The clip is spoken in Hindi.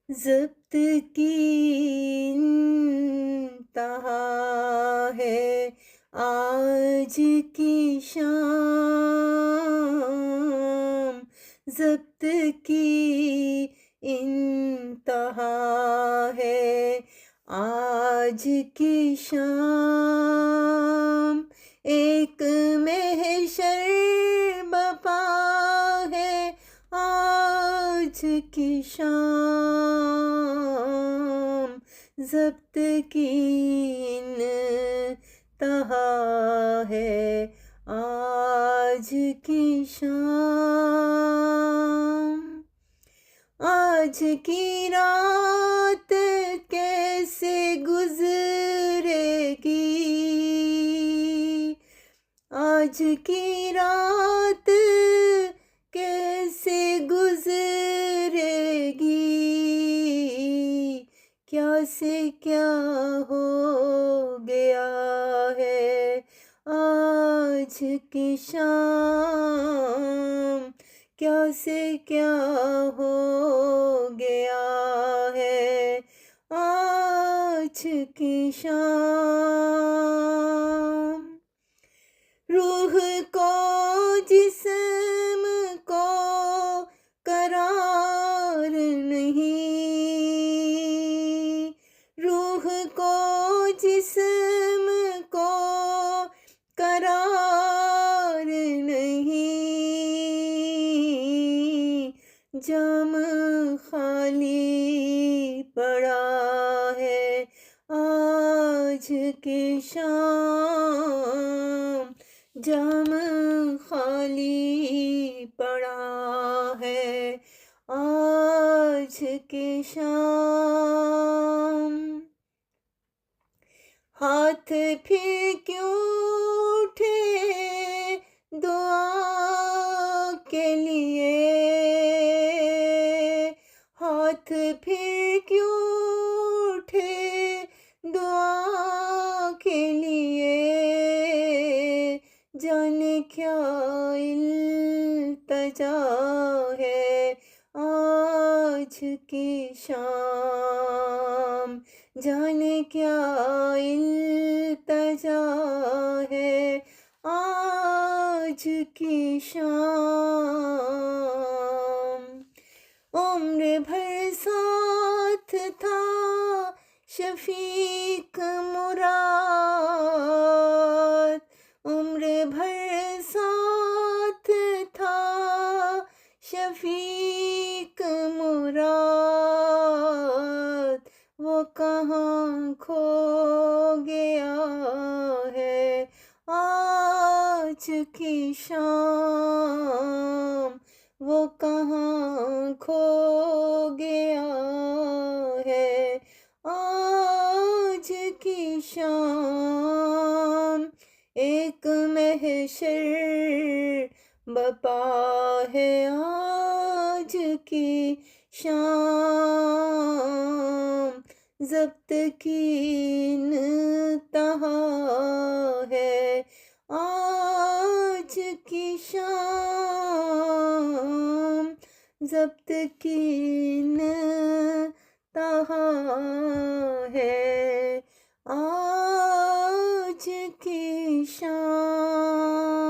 ज़ब्त की इंतहा है आज की शाम। ज़ब्त की इंतहा है आज की शाम। एक महशर बपा है आज की शाम। ज़ब्त की इंतहा है आज की शाम। आज की रात कैसे गुजरेगी, आज की रात कैसे गुजरेगी, क्या से क्या हो गया है आज की शाम। क्या से क्या हो गया है आज की शाम। रूह को जिस्म को करार नहीं, रूह को जिस्म को करार नहीं। जाम खाली पड़ा है आज की शाम। जाम खाली पड़ा है आज की शाम। हाथ फिर क्यों उठे दुआ के लिए, हाथ फिर क्यों उठे दुआ के लिए। जाने क्या इल्तजा है आज की शाम। जाने क्या इल्तजा है आज की शाम। उम्र भर साथ था शफीक मुराद, उम्र भर साथ था शफीक मुराद। वो कहाँ खो गया है आज की शाम। वो कहाँ खो गया है आज की शाम। एक महशर बपा है आज की शाम। ज़ब्त की इंतहा है आज की शाम। ज़ब्त की इंतहा है आज की शाम।